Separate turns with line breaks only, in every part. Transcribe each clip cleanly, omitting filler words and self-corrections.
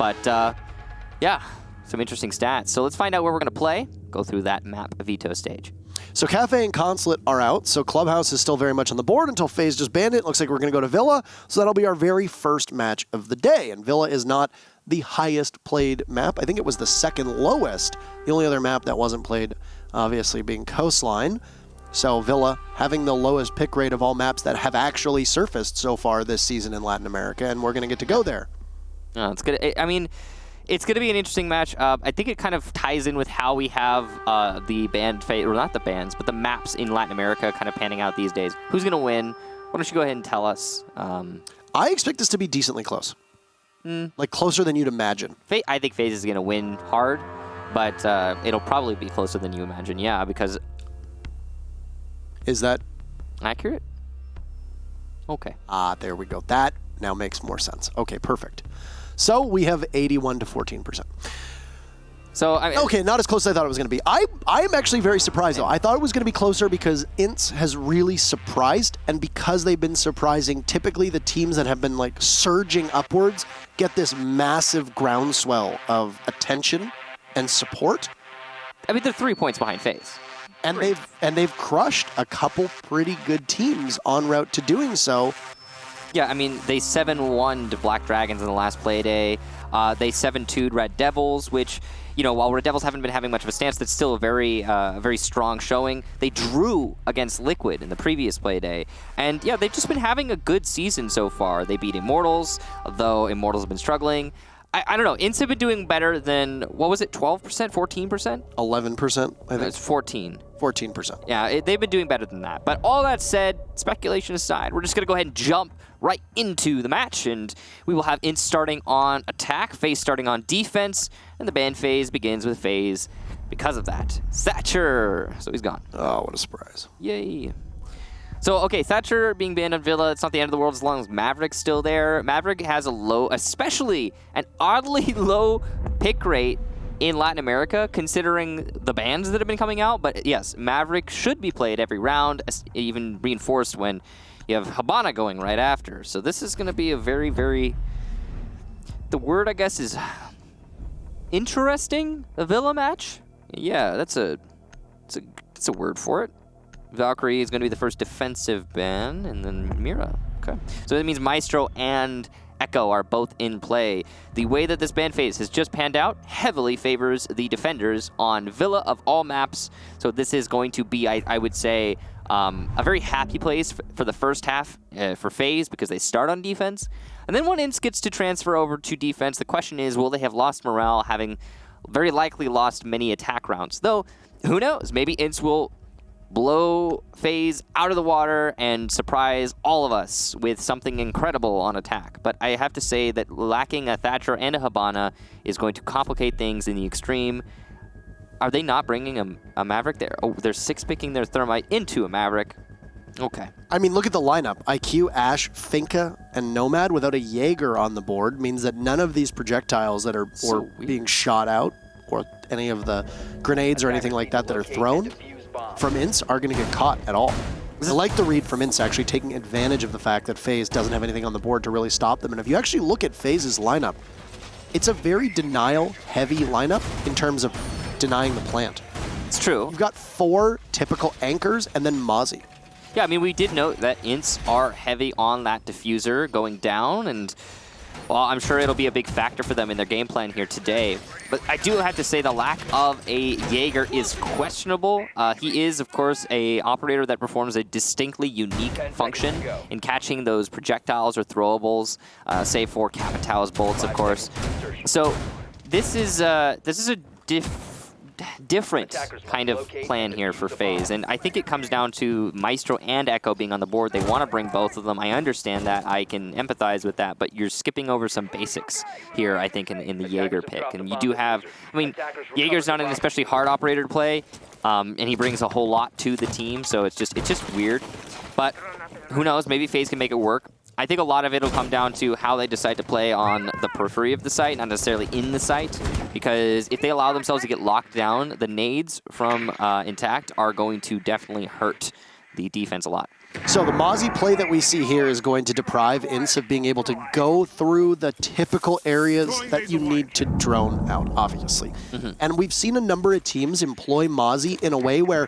But yeah, some interesting stats. So let's find out where we're going to play. Go through that map veto stage.
So Cafe and Consulate are out, so Clubhouse is still very much on the board until FaZe just banned it. Looks like we're going to go to Villa, so that'll be our very first match of the day. And Villa is not the highest played map. I think it was the second lowest. The only other map that wasn't played, obviously, being Coastline. So Villa having the lowest pick rate of all maps that have actually surfaced so far this season in Latin America, and we're going to get to go there.
Oh, it's good. I mean, it's going to be an interesting match. I think it kind of ties in with how we have the band, or not the bands, but the maps in Latin America kind of panning out these days. Who's going to win? Why don't you go ahead and tell us?
I expect this to be decently close. Like closer than you'd imagine.
I think FaZe is going to win hard, but it'll probably be closer than you imagine. Yeah, because...
Is that...
accurate? Okay.
There we go. That now makes more sense. Okay, perfect. So we have 81 to 14%.
So
okay, not as close as I thought it was going to be. I am actually very surprised, though. I thought it was going to be closer because INTZ has really surprised, and because they've been surprising, typically the teams that have been like surging upwards get this massive groundswell of attention and support.
I mean, they're 3 points behind FaZe.
And they've crushed a couple pretty good teams en route to doing so.
Yeah, I mean, they 7-1'd Black Dragons in the last play day. They 7-2'd Red Devils, which, you know, while Red Devils haven't been having much of a stance, that's still a very strong showing. They drew against Liquid in the previous play day. And yeah, they've just been having a good season so far. They beat Immortals, though Immortals have been struggling. I don't know. INTZ have been doing better than, what was it, 12%, 14%?
11%, I think.
It's 14.
14%.
Yeah, they've been doing better than that. But all that said, speculation aside, we're just going to go ahead and jump right into the match, and we will have INTZ starting on attack, FaZe starting on defense, and the ban phase begins with FaZe because of that. Thatcher! So he's gone.
Oh, what a surprise.
Yay. So, okay, Thatcher being banned on Villa, it's not the end of the world as long as Maverick's still there. Maverick has a low, especially an oddly low pick rate in Latin America, considering the bans that have been coming out. But yes, Maverick should be played every round, even reinforced when you have Habana going right after. So this is going to be a very, very... The word, I guess, is interesting, a Villa match? Yeah, that's a word for it. Valkyrie is going to be the first defensive ban, and then Mira. Okay. So that means Maestro and Echo are both in play. The way that this ban phase has just panned out heavily favors the defenders on Villa of all maps. So this is going to be, I would say, a very happy place for the first half for FaZe because they start on defense. And then when INTZ gets to transfer over to defense, the question is, will they have lost morale, having very likely lost many attack rounds? Though, who knows? Maybe INTZ will blow FaZe out of the water and surprise all of us with something incredible on attack. But I have to say that lacking a Thatcher and a Habana is going to complicate things in the extreme. Are they not bringing a Maverick there? Oh, they're 6-picking their Thermite into a Maverick. Okay.
I mean, look at the lineup. IQ, Ash, Finka, and Nomad without a Jaeger on the board means that none of these projectiles that are being shot out, or any of the grenades or anything like that that are thrown from INTZ are going to get caught at all. I like the read from INTZ actually taking advantage of the fact that FaZe doesn't have anything on the board to really stop them. And if you actually look at FaZe's lineup, it's a very denial-heavy lineup in terms of denying the plant.
It's true.
You've got 4 typical anchors and then Mozzie.
Yeah, I mean, we did note that INTZ are heavy on that diffuser going down, and well, I'm sure it'll be a big factor for them in their game plan here today. But I do have to say the lack of a Jaeger is questionable. He is, of course, a operator that performs a distinctly unique function in catching those projectiles or throwables, save for Capitão's bolts, of course. So this is a different kind of plan here for FaZe, and I think it comes down to Maestro and Echo being on the board. They want to bring both of them. I understand that. I can empathize with that, but you're skipping over some basics here, I think, in the Jaeger pick. And you do have, I mean, Jaeger's not an especially hard operator to play, and he brings a whole lot to the team, so it's just weird. But who knows? Maybe FaZe can make it work. I think a lot of it will come down to how they decide to play on the periphery of the site, not necessarily in the site, because if they allow themselves to get locked down, the nades from Intact are going to definitely hurt the defense a lot.
So the Mozzie play that we see here is going to deprive INTZ of being able to go through the typical areas that you need to drone out, obviously. And we've seen a number of teams employ Mozzie in a way where,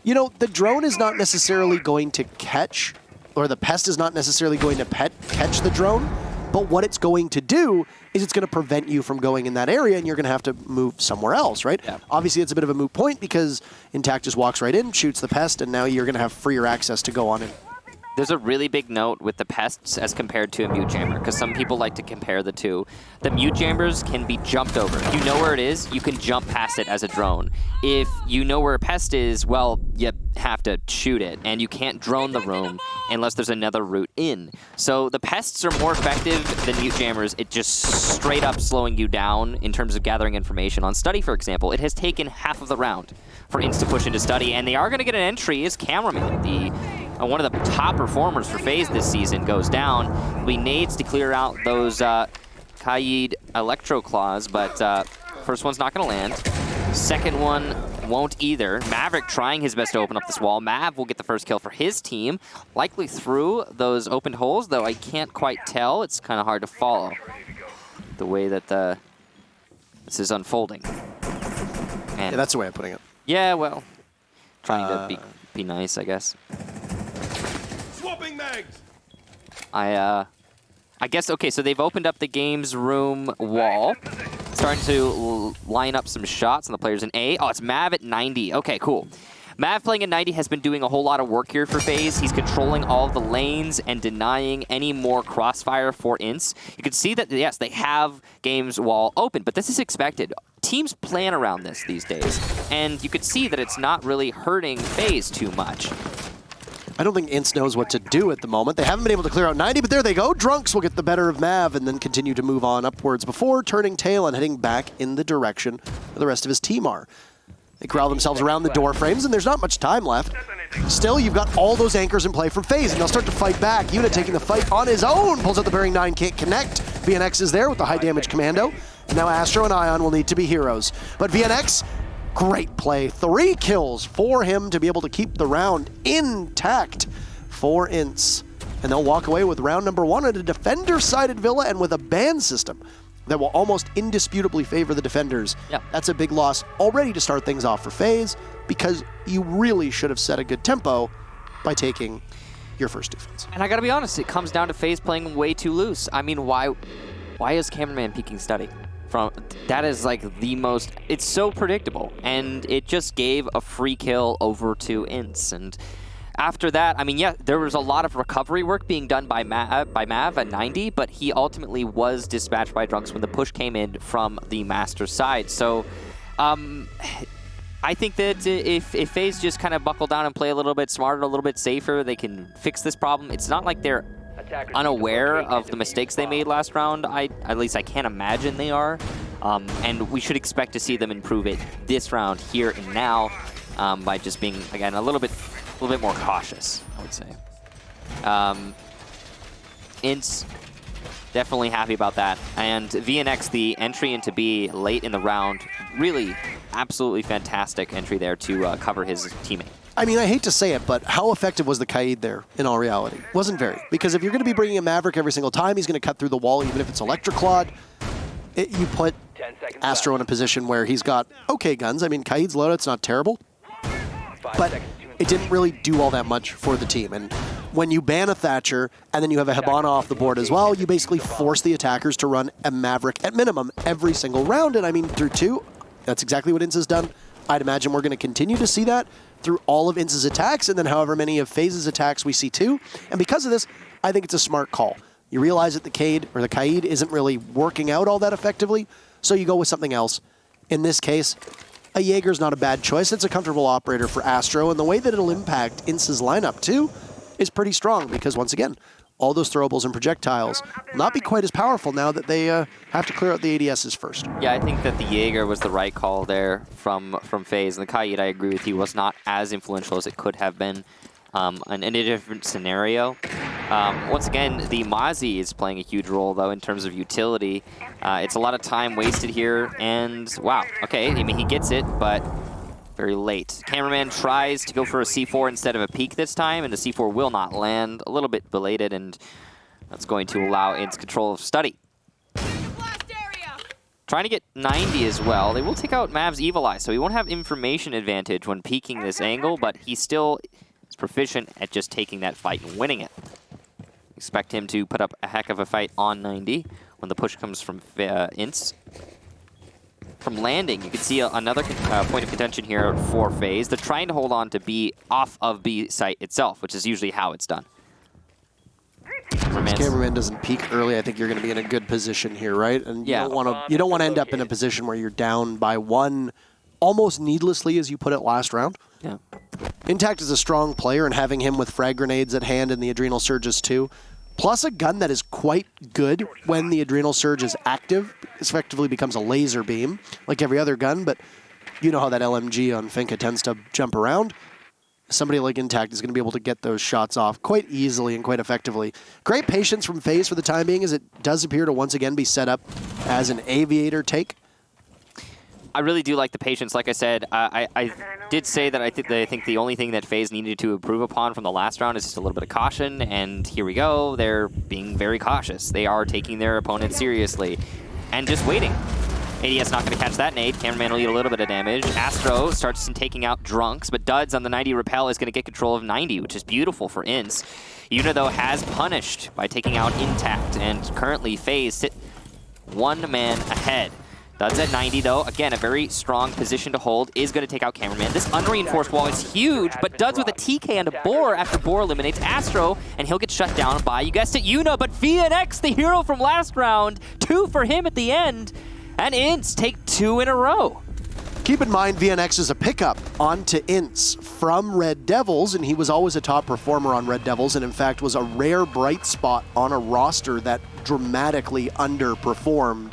you know, the drone is not necessarily going to catch, or the pest is not necessarily going to catch the drone, but what it's going to do is it's going to prevent you from going in that area, and you're going to have to move somewhere else, right?
Yeah.
Obviously, it's a bit of a moot point because INTZ just walks right in, shoots the pest, and now you're going to have freer access to go on in.
There's a really big note with the pests as compared to a mute jammer, because some people like to compare the two. The mute jammers can be jumped over. If you know where it is, you can jump past it as a drone. If you know where a pest is, well, you have to shoot it, and you can't drone the room unless there's another route in. So the pests are more effective than mute jammers. It just straight up slowing you down in terms of gathering information. On Study, for example, it has taken half of the round for INTZ to push into Study, and they are going to get an entry as Cameraman. One of the top performers for FaZe this season goes down. We nades to clear out those Kaid Electro Claws, but first one's not going to land. Second one won't either. Maverick trying his best to open up this wall. Mav will get the first kill for his team, likely through those opened holes, though I can't quite tell. It's kind of hard to follow the way that this is unfolding. And
Yeah, that's the way of putting it.
yeah, well, trying to be nice, I guess.
Swapping mags.
I guess, okay, so they've opened up the games room wall. Starting to line up some shots on the players in A. Oh, it's Mav at 90. Okay, cool. Mav playing at 90 has been doing a whole lot of work here for FaZe. He's controlling all of the lanes and denying any more crossfire for INTZ. You can see that, yes, they have games wall open, but this is expected. Teams plan around this these days, and you could see that it's not really hurting FaZe too much.
I don't think INTZ knows what to do at the moment. They haven't been able to clear out 90, but there they go. Drunks will get the better of Mav and then continue to move on upwards before turning tail and heading back in the direction where the rest of his team are. They corral themselves around the door frames, and there's not much time left. Still, you've got all those anchors in play from FaZe, and they'll start to fight back. Unit taking the fight on his own. Pulls out the bearing 9, can't connect. VNX is there with the high damage commando. And now Astro and Ion will need to be heroes. But VNX, great play. 3 kills for him to be able to keep the round intact for INTZ. And they'll walk away with round number 1 at a defender-sided Villa and with a ban system that will almost indisputably favor the defenders.
Yeah.
That's a big loss already to start things off for FaZe, because you really should have set a good tempo by taking your first defense.
And I gotta be honest, it comes down to FaZe playing way too loose. I mean, why is Cameraman peeking Study? That is like the most, it's so predictable, and it just gave a free kill over to INTZ. And after that, I mean, yeah, there was a lot of recovery work being done by Mav at 90, but he ultimately was dispatched by Drunks when the push came in from the Master side. So I think that if FaZe just kind of buckle down and play a little bit smarter, a little bit safer, they can fix this problem. It's not like they're unaware of the mistakes they made last round. At least I can't imagine they are. And we should expect to see them improve it this round, here and now, by just being, again, a little bit more cautious, I would say. INTZ, definitely happy about that. And VNX, the entry into B late in the round, really absolutely fantastic entry there to cover his teammate.
I mean, I hate to say it, but how effective was the Kaid there in all reality? Wasn't very. Because if you're going to be bringing a Maverick every single time, he's going to cut through the wall, even if it's Electroclad. You put Astro in a position where he's got okay guns. I mean, Kaid's loadout's not terrible, but it didn't really do all that much for the team. And when you ban a Thatcher and then you have a Hibana off the board as well, you basically force the attackers to run a Maverick at minimum every single round. And I mean, through 2, that's exactly what INTZ has done. I'd imagine we're going to continue to see that through all of INTZ's attacks, and then however many of FaZe's attacks we see too. And because of this, I think it's a smart call. You realize that the Kaid isn't really working out all that effectively, so you go with something else. In this case, a Jaeger's not a bad choice. It's a comfortable operator for Astro, and the way that it'll impact INTZ's lineup too is pretty strong, because once again, all those throwables and projectiles will not be quite as powerful now that they have to clear out the ADSs first.
Yeah, I think that the Jaeger was the right call there from FaZe. And the Kaid, I agree with you, was not as influential as it could have been in a different scenario. Once again, the Mozzie is playing a huge role, though, in terms of utility. It's a lot of time wasted here, and wow, okay, I mean, he gets it, but very late. Cameraman tries to go for a C4 instead of a peek this time, and the C4 will not land. A little bit belated, and that's going to allow INTZ control of study. Trying to get 90 as well. They will take out Mav's Evil Eye, so he won't have information advantage when peeking this angle, but he still is proficient at just taking that fight and winning it. Expect him to put up a heck of a fight on 90 when the push comes from INTZ. From landing, you can see another point of contention here for FaZe. They're trying to hold on to B off of B site itself, which is usually how it's done.
If cameraman doesn't peek early, I think you're going to be in a good position here, right? And
yeah.
You don't want to end up in a position where you're down by one almost needlessly, as you put it last round.
Yeah.
INTZ is a strong player, and having him with frag grenades at hand and the Adrenal Surges too, plus a gun that is quite good when the Adrenal Surge is active, effectively becomes a laser beam, like every other gun, but you know how that LMG on Finka tends to jump around. Somebody like INTZ is going to be able to get those shots off quite easily and quite effectively. Great patience from FaZe for the time being, as it does appear to once again be set up as an Aviator take.
I really do like the patience. Like I said, I did say that I think the only thing that FaZe needed to improve upon from the last round is just a little bit of caution, and here we go. They're being very cautious. They are taking their opponent seriously and just waiting. ADS not going to catch that nade. Cameraman will eat a little bit of damage. Astro starts taking out Drunks, but Duds on the 90 Repel is going to get control of 90, which is beautiful for INTZ. Yuna, though, has punished by taking out Intact, and currently FaZe sit one man ahead. Duds at 90, though. Again, a very strong position to hold. Is going to take out Cameraman. This unreinforced wall is huge, but Duds with a TK and a Boar after Boar eliminates Astro, and he'll get shut down by, you guessed it, Yuna, but VNX, the hero from last round. 2 for him at the end. And INTZ take 2 in a row.
Keep in mind, VNX is a pickup onto INTZ from Red Devils, and he was always a top performer on Red Devils, and in fact was a rare bright spot on a roster that dramatically underperformed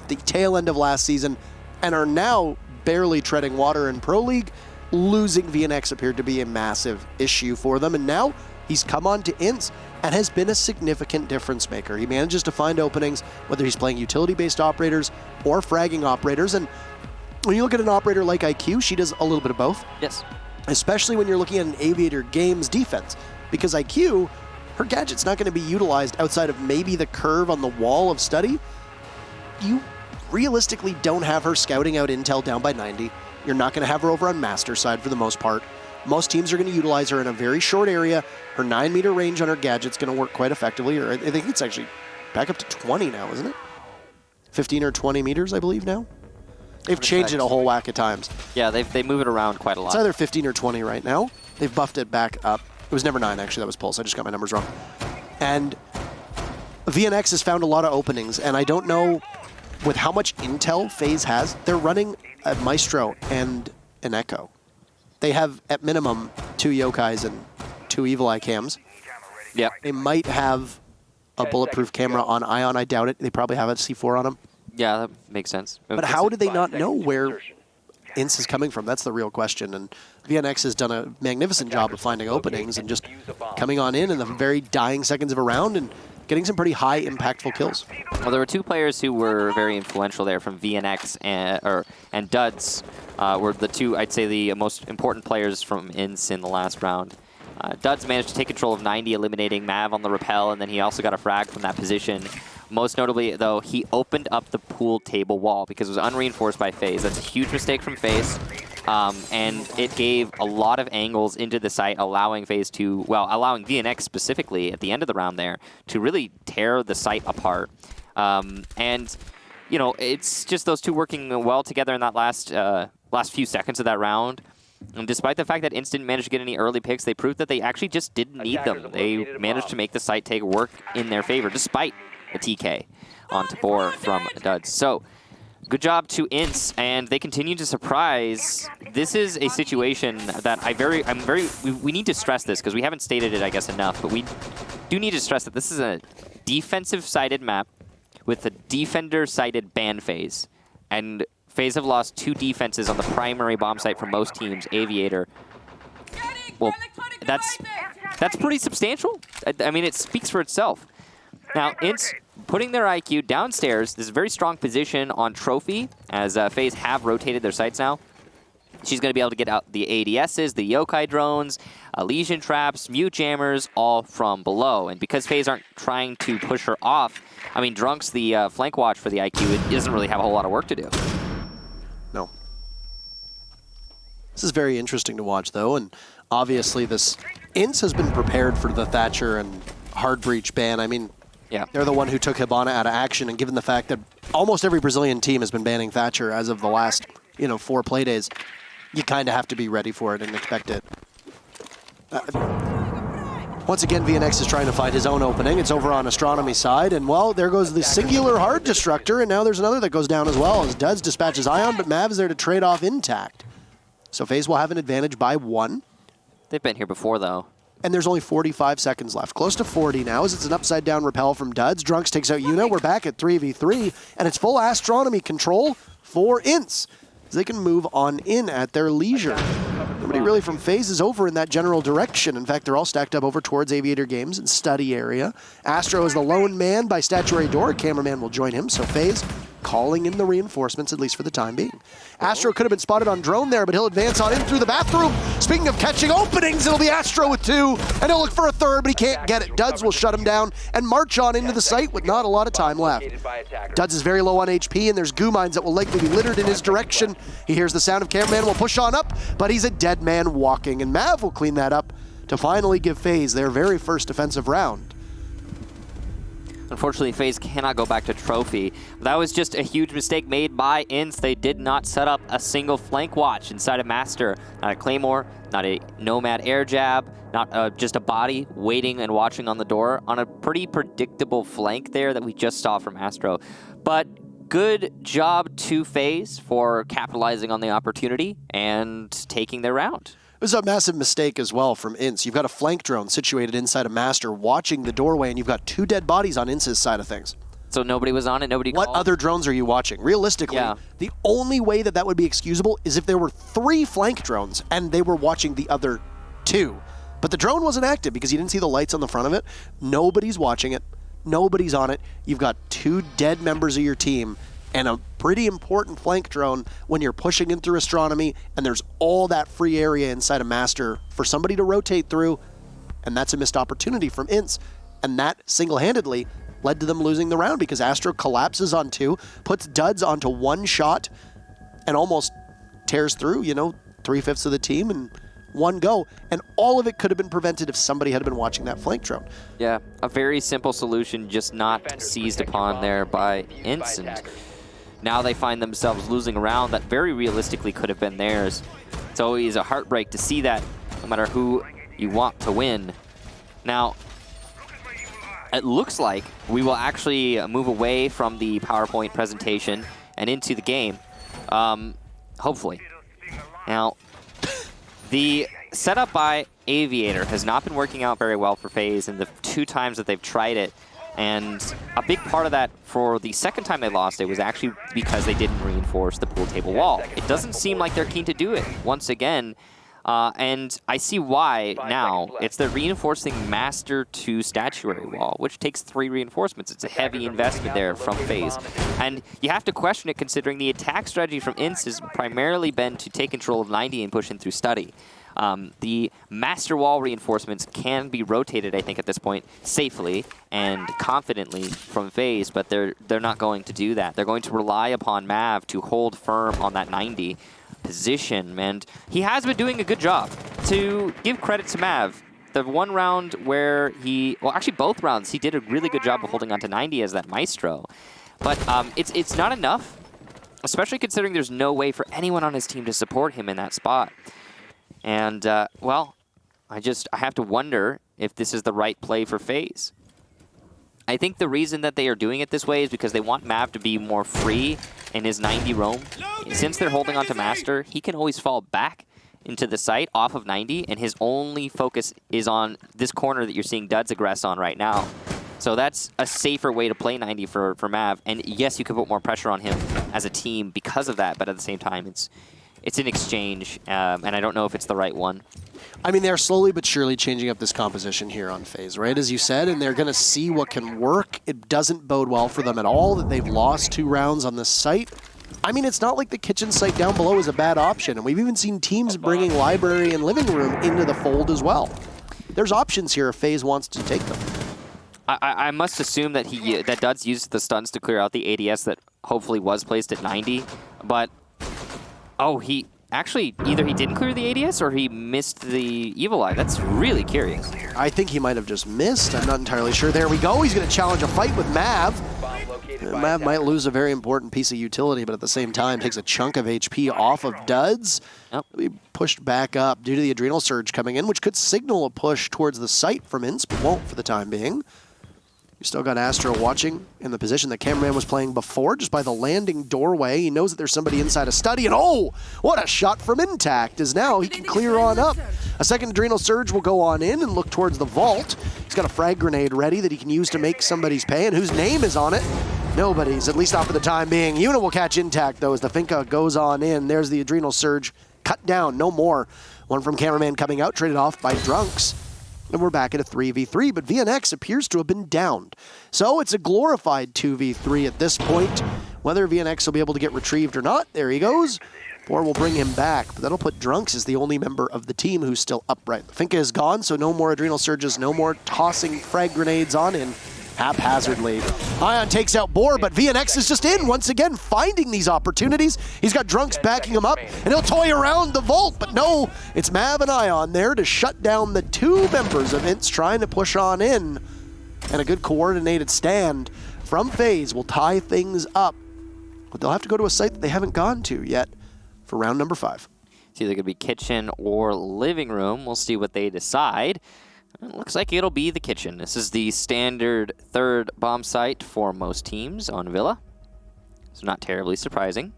the tail end of last season and are now barely treading water in Pro League. Losing VNX appeared to be a massive issue for them, and now he's come on to INTZ and has been a significant difference maker. He manages to find openings, whether he's playing utility-based operators or fragging operators. And when you look at an operator like IQ, she does a little bit of both.
Yes.
Especially when you're looking at an Aviator Games defense. Because IQ, her gadget's not going to be utilized outside of maybe the curve on the wall of study. You realistically don't have her scouting out intel down by 90. You're not going to have her over on Master side for the most part. Most teams are going to utilize her in a very short area. Her 9-meter range on her gadget's going to work quite effectively. Or I think it's actually back up to 20 now, isn't it? 15 or 20 meters, I believe, now. They've changed it a whole whack of times.
Yeah, they move it around quite a lot.
It's either 15 or 20 right now. They've buffed it back up. It was never 9, actually. That was Pulse. I just got my numbers wrong. And VNX has found a lot of openings, and I don't know with how much intel FaZe has. They're running a Maestro and an Echo. They have, at minimum, 2 Yokais and 2 Evil Eye cams.
Yep.
They might have a bulletproof camera on Ion. I doubt it. They probably have a C4 on them.
Yeah, that makes sense.
But how did they not know where INTZ is coming from? That's the real question. And VNX has done a magnificent job of finding openings and just coming on in the very dying seconds of a round and getting some pretty high impactful kills.
Well, there were 2 players who were very influential there from VNX and Duds. Were the 2, I'd say, the most important players from INTZ in the last round. Duds managed to take control of 90, eliminating Mav on the Repel, and then he also got a frag from that position. Most notably, though, he opened up the pool table wall because it was unreinforced by FaZe. That's a huge mistake from FaZe, and it gave a lot of angles into the site, allowing FaZe to, well, allowing VNX specifically at the end of the round there to really tear the site apart. And, you know, it's just those 2 working well together in that last few seconds of that round. And despite the fact that INTZ didn't manage to get any early picks, they proved that they actually just didn't need them. They managed to make the site take work in their favor, despite the TK on Tabor from Duds. So, good job to INTZ, and they continue to surprise. This is a situation that we need to stress this, because we haven't stated it, I guess, enough, but we do need to stress that this is a defensive-sided map with a defender-sided ban phase. And FaZe have lost 2 defenses on the primary bomb site for most teams, Aviator. Well, that's pretty substantial. I mean, it speaks for itself. Now, INTZ putting their IQ downstairs. This is a very strong position on Trophy, as FaZe have rotated their sites now. She's going to be able to get out the ADSs, the yokai drones, lesion traps, mute jammers, all from below. And because FaZe aren't trying to push her off, I mean, Drunk's the flank watch for the IQ. It doesn't really have a whole lot of work to do.
No. This is very interesting to watch, though, and obviously this INTZ has been prepared for the Thatcher and hard breach ban. I mean,
yeah,
they're the one who took Hibana out of action, and given the fact that almost every Brazilian team has been banning Thatcher as of the last, 4 play days, you kind of have to be ready for it and expect it. Once again, VNX is trying to find his own opening. It's over on Astronomy's side, and well, there goes the singular hard destructor, and now there's another that goes down as well as Duds dispatches Ion, but Mav is there to trade off intact. So FaZe will have an advantage by 1.
They've been here before, though.
And there's only 45 seconds left. Close to 40 now as it's an upside-down repel from Duds. Drunks takes out Yuna. We're back at 3v3, and it's full Astronomy control for INTZ. They can move on in at their leisure. Nobody really from FaZe is over in that general direction. In fact, they're all stacked up over towards Aviator Games and study area. Astro is the lone man by Statuary Door. Cameraman will join him, so FaZe calling in the reinforcements, at least for the time being. Astro could have been spotted on drone there, but he'll advance on in through the bathroom. Speaking of catching openings, it'll be Astro with 2, and he'll look for a 3rd, but he can't get it. Duds will shut him down and march on into the site with not a lot of time left. Duds is very low on HP, and there's goo mines that will likely be littered in his direction. He hears the sound of Cameraman, will push on up, but he's a dead man walking, and Mav will clean that up to finally give FaZe their very first defensive round.
Unfortunately, FaZe cannot go back to trophy. That was just a huge mistake made by INTZ. They did not set up a single flank watch inside of Master. Not a Claymore, not a Nomad air jab, not just a body waiting and watching on the door on a pretty predictable flank there that we just saw from Astro. But good job to FaZe for capitalizing on the opportunity and taking their round.
It was a massive mistake as well from INTZ. You've got a flank drone situated inside a Master watching the doorway, and you've got 2 dead bodies on INTZ's side of things.
So nobody was on it, nobody
What
called?
other drones are you watching? Realistically, the only way that that would be excusable is if there were 3 flank drones and they were watching the other 2. But the drone wasn't active because you didn't see the lights on the front of it. Nobody's watching it. Nobody's on it. You've got 2 dead members of your team and a pretty important flank drone when you're pushing in through Astronomy and there's all that free area inside a Master for somebody to rotate through, and that's a missed opportunity from INTZ. And that single-handedly led to them losing the round because Astro collapses on 2, puts Duds onto 1 shot, and almost tears through, 3/5 of the team in 1 go. And all of it could have been prevented if somebody had been watching that flank drone.
Yeah, a very simple solution just not seized upon there by INTZ. And now they find themselves losing a round that very realistically could have been theirs. It's always a heartbreak to see that, no matter who you want to win. Now, it looks like we will actually move away from the PowerPoint presentation and into the game, hopefully. Now, the setup by Aviator has not been working out very well for FaZe in the 2 times that they've tried it. And a big part of that for the second time they lost it was actually because they didn't reinforce the pool table wall. It doesn't seem like they're keen to do it once again. And I see why now. It's the reinforcing Master to Statuary wall, which takes 3 reinforcements. It's a heavy investment there from FaZe. And you have to question it considering the attack strategy from INTZ has primarily been to take control of 90 and push in through study. The Master wall reinforcements can be rotated, I think, at this point, safely and confidently from FaZe, but they're not going to do that. They're going to rely upon Mav to hold firm on that 90 position, and he has been doing a good job. To give credit to Mav, the 1 round where well, actually both rounds, he did a really good job of holding on to 90 as that Maestro, but it's not enough, especially considering there's no way for anyone on his team to support him in that spot. And, well, I have to wonder if this is the right play for FaZe. I think the reason that they are doing it this way is because they want Mav to be more free in his 90 roam. Since they're holding on to Master, he can always fall back into the site off of 90, and his only focus is on this corner that you're seeing Duds aggress on right now. So that's a safer way to play 90 for Mav. And yes, you could put more pressure on him as a team because of that, but at the same time, it's an exchange, and I don't know if it's the right one.
I mean, they're slowly but surely changing up this composition here on FaZe, right? As you said, and they're going to see what can work. It doesn't bode well for them at all that they've lost 2 rounds on this site. I mean, it's not like the kitchen site down below is a bad option, and we've even seen teams bringing library and living room into the fold as well. There's options here if FaZe wants to take them.
I must assume that that Duds used the stuns to clear out the ADS that hopefully was placed at 90, but he actually either he didn't clear the ADS or he missed the Evil Eye. That's really curious.
I think he might have just missed. I'm not entirely sure. There we go. He's going to challenge a fight with Mav. Mav might lose a very important piece of utility, but at the same time takes a chunk of HP off of Duds.
Yep.
He pushed back up due to the Adrenal Surge coming in, which could signal a push towards the site from INTZ, but won't for the time being. You still got Astro watching in the position that Cameraman was playing before, just by the landing doorway. He knows that there's somebody inside a study, and oh, what a shot from Intact, as now he can clear on up. A second Adrenal Surge will go on in and look towards the vault. He's got a frag grenade ready that he can use to make somebody's pay, and whose name is on it? Nobody's, at least not for the time being. Una will catch Intact, though, as the Finka goes on in. There's the Adrenal Surge, cut down, no more. One from Cameraman coming out, traded off by Drunks. And we're back at a 3v3, but VNX appears to have been downed. So it's a glorified 2v3 at this point. Whether VNX will be able to get retrieved or not, there he goes. Or we'll bring him back, but that'll put Drunks as the only member of the team who's still upright. The Finka is gone, so no more Adrenal Surges, no more tossing frag grenades on in haphazardly. Ion takes out Boar, but VNX is just in once again, finding these opportunities. He's got Drunks backing him up, and he'll toy around the vault, but no, it's Mav and Ion there to shut down the two members of INTZ trying to push on in. And a good coordinated stand from FaZe will tie things up, but they'll have to go to a site that they haven't gone to yet for round number 5.
It's either going to be kitchen or living room. We'll see what they decide. It looks like it'll be the kitchen. This is the standard third bomb site for most teams on Villa. So not terribly surprising.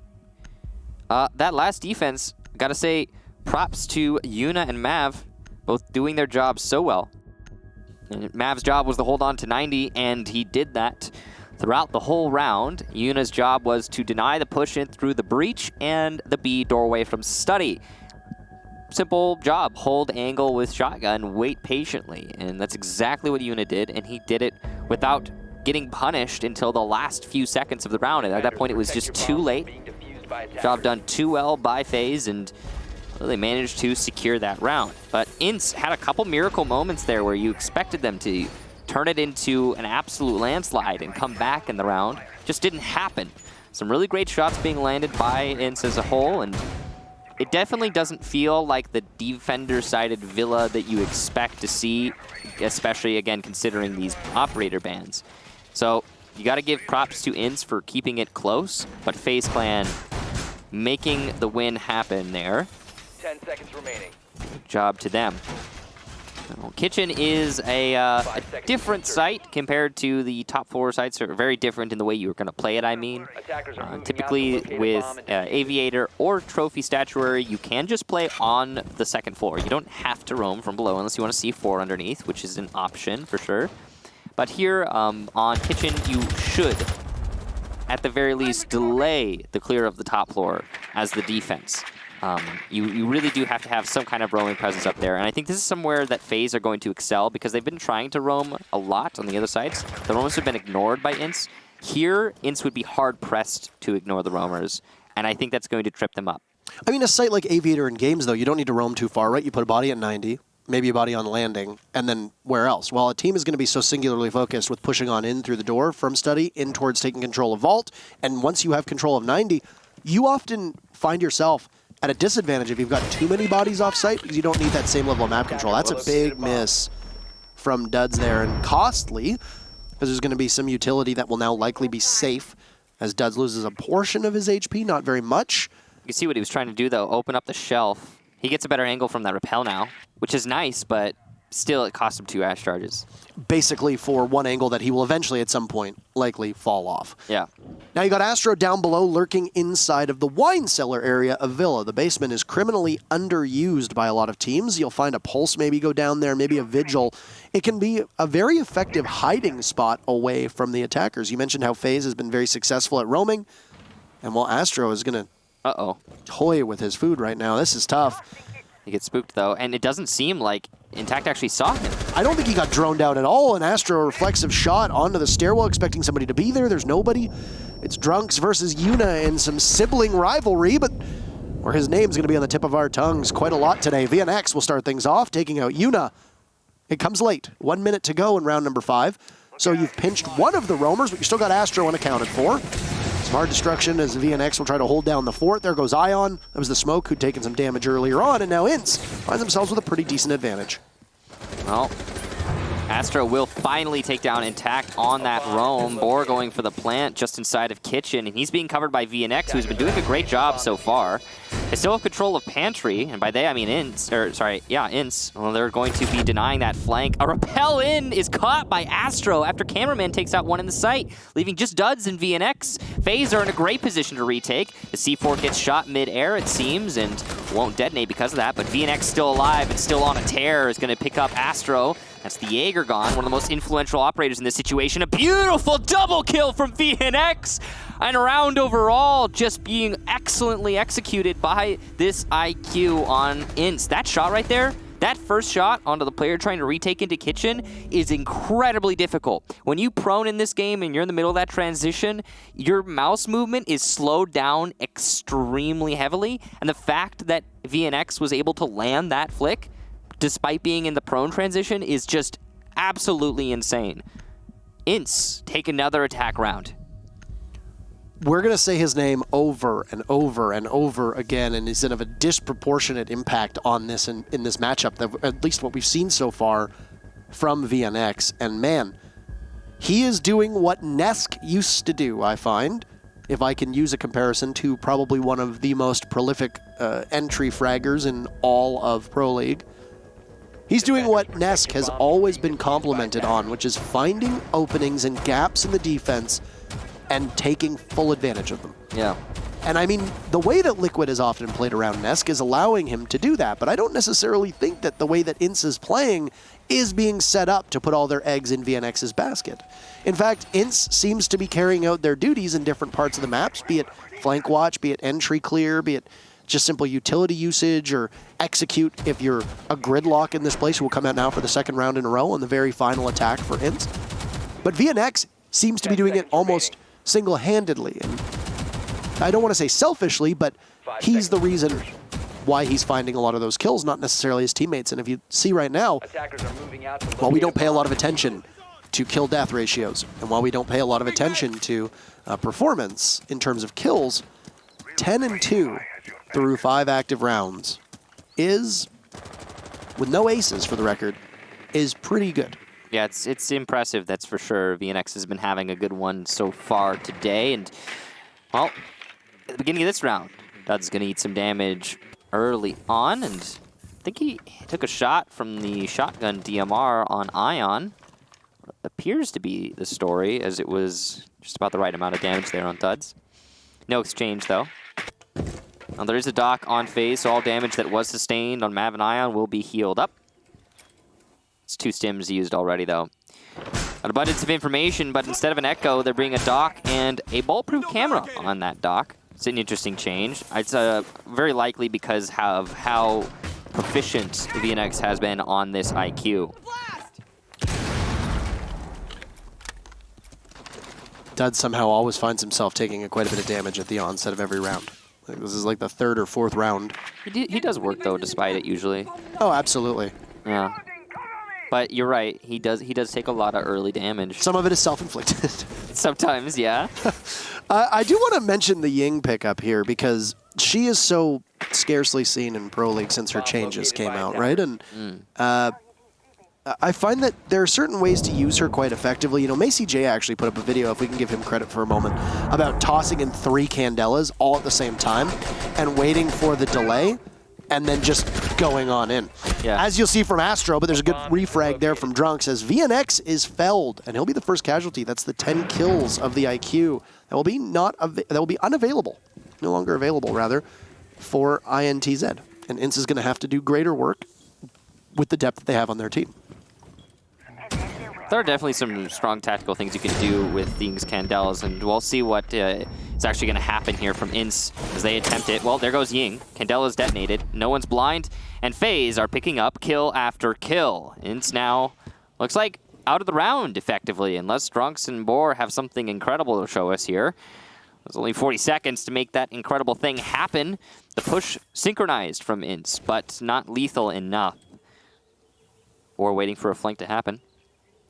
That last defense, gotta say, props to Una and Mav, both doing their jobs so well. And Mav's job was to hold on to 90, and he did that throughout the whole round. Una's job was to deny the push in through the breach and the B doorway from study. Simple job, hold angle with shotgun, wait patiently, and that's exactly what Una did, and he did it without getting punished until the last few seconds of the round, and at that point it was just too late. Job done too well by FaZe, and they managed to secure that round. But INTZ had a couple miracle moments there where you expected them to turn it into an absolute landslide and come back in the round. Just didn't happen. Some really great shots being landed by INTZ as a whole, and it definitely doesn't feel like the defender-sided Villa that you expect to see, especially, again, considering these operator bans. So you got to give props to INTZ for keeping it close, but FaZe Clan making the win happen there.
10 seconds remaining.
Good job to them. Kitchen is a different site compared to the top 4 sites. Are very different in the way you're going to play it, I mean. Typically with Aviator or Trophy Statuary, you can just play on the second floor. You don't have to roam from below unless you want to see 4 underneath, which is an option for sure. But here on Kitchen, you should, at the very least, delay the clear of the top floor as the defense. You really do have to have some kind of roaming presence up there, and I think this is somewhere that FaZe are going to excel because they've been trying to roam a lot on the other sides. The roamers have been ignored by INTZ. Here, INTZ would be hard-pressed to ignore the roamers, and I think that's going to trip them up.
I mean, a site like Aviator in games, though, you don't need to roam too far, right? You put a body at 90, maybe a body on landing, and then where else? Well, a team is going to be so singularly focused with pushing on in through the door from study, in towards taking control of vault, and once you have control of 90, you often find yourself at a disadvantage if you've got too many bodies off site because you don't need that same level of map control. That's a big miss from Duds there, and costly because there's going to be some utility that will now likely be safe as Duds loses a portion of his HP, not very much.
You see what he was trying to do, though, open up the shelf. He gets a better angle from that rappel now, which is nice, but still it cost him 2 Ash charges.
Basically for one angle that he will eventually at some point likely fall off.
Yeah.
Now you got Astro down below lurking inside of the wine cellar area of Villa. The basement is criminally underused by a lot of teams. You'll find a Pulse maybe go down there, maybe a Vigil. It can be a very effective hiding spot away from the attackers. You mentioned how FaZe has been very successful at roaming, and well, Astro is going to toy with his food right now. This is tough.
He gets spooked, though, and it doesn't seem like Intact actually saw him.
I don't think he got droned out at all. An Astro reflexive shot onto the stairwell, expecting somebody to be there. There's nobody. It's Drunks versus Yuna in some sibling rivalry, but where his name's going to be on the tip of our tongues quite a lot today. VNX will start things off, taking out Yuna. It comes late. 1 minute to go in round number 5. So you've pinched one of the roamers, but you still got Astro unaccounted for. Smart destruction as VNX will try to hold down the fort. There goes Ion. That was the Smoke who'd taken some damage earlier on, and now INTZ finds themselves with a pretty decent advantage.
Well, Astro will finally take down Intact on that roam. Boar going for the plant just inside of Kitchen, and he's being covered by VNX, who's been doing a great job so far. They still have control of Pantry, and by they I mean INTZ. Well, they're going to be denying that flank. A rappel in is caught by Astro after Cameraman takes out one in the site, leaving just Duds and VNX. FaZe are in a great position to retake. The C4 gets shot mid-air, it seems, and won't detonate because of that, but VNX still alive and still on a tear is going to pick up Astro. That's the Jaeger gone, one of the most influential operators in this situation. A beautiful double kill from VNX! And a round overall just being excellently executed by this IQ on INTZ. That shot right there, that first shot onto the player trying to retake into Kitchen is incredibly difficult. When you prone in this game and you're in the middle of that transition, your mouse movement is slowed down extremely heavily. And the fact that VNX was able to land that flick despite being in the prone transition is just absolutely insane. INTZ take another attack round.
We're going to say his name over and over and over again, and he's going to have a disproportionate impact on this in this matchup, at least what we've seen so far from VNX. And man, he is doing what Nesk used to do, I find, if I can use a comparison to probably one of the most prolific entry fraggers in all of Pro League. He's doing what Nesk has always been complimented on, which is finding openings and gaps in the defense and taking full advantage of them.
Yeah.
And I mean, the way that Liquid has often played around Nesk is allowing him to do that, but I don't necessarily think that the way that INTZ is playing is being set up to put all their eggs in VNX's basket. In fact, INTZ seems to be carrying out their duties in different parts of the maps, be it flank watch, be it entry clear, be it just simple utility usage, or execute if you're a gridlock in this place, who will come out now for the second round in a row on the very final attack for INTZ. But VNX seems to be doing it almost single-handedly. And I don't want to say selfishly, but he's the reason why he's finding a lot of those kills, not necessarily his teammates. And if you see right now, while we don't pay a lot of attention to kill-death ratios, and while we don't pay a lot of attention to performance in terms of kills, 10-2 through 5 active rounds is, with no aces for the record, is pretty good.
Yeah, it's impressive, that's for sure. VNX has been having a good one so far today. And, well, at the beginning of this round, Dud's going to eat some damage early on. And I think he took a shot from the shotgun DMR on Ion. Appears to be the story, as it was just about the right amount of damage there on Duds. No exchange, though. Now, there is a dock on FaZe, so all damage that was sustained on Mav and Ion will be healed up. It's 2 stims used already, though. An abundance of information, but instead of an echo, they're bringing a dock and a bulletproof camera on that dock. It's an interesting change. It's very likely because of how proficient VNX has been on this IQ.
Dud somehow always finds himself taking quite a bit of damage at the onset of every round. I think this is like the 3rd or 4th round.
He does work, though, despite it, usually.
Oh, absolutely.
Yeah. But you're right, he does take a lot of early damage.
Some of it is self-inflicted.
Sometimes, yeah.
I do want to mention the Ying pickup here, because she is so scarcely seen in Pro League since her changes came out, right? And I find that there are certain ways to use her quite effectively. You know, Macy J actually put up a video, if we can give him credit for a moment, about tossing in 3 Candelas all at the same time and waiting for the delay, and then just going on in.
Yeah.
As you'll see from Astro, but there's a good refrag there from Drunks, as VNX is felled, and he'll be the first casualty. That's the 10 kills of the IQ. That will be unavailable, no longer available, rather, for INTZ. And INTZ is going to have to do greater work with the depth that they have on their team.
There are definitely some strong tactical things you can do with these Candelas, and we'll see what is actually going to happen here from INTZ as they attempt it. Well, there goes Ying. Candela's detonated. No one's blind, and FaZe are picking up kill after kill. INTZ now looks like out of the round, effectively, unless Drunks and Boar have something incredible to show us here. There's only 40 seconds to make that incredible thing happen. The push synchronized from INTZ, but not lethal enough. Boar waiting for a flank to happen.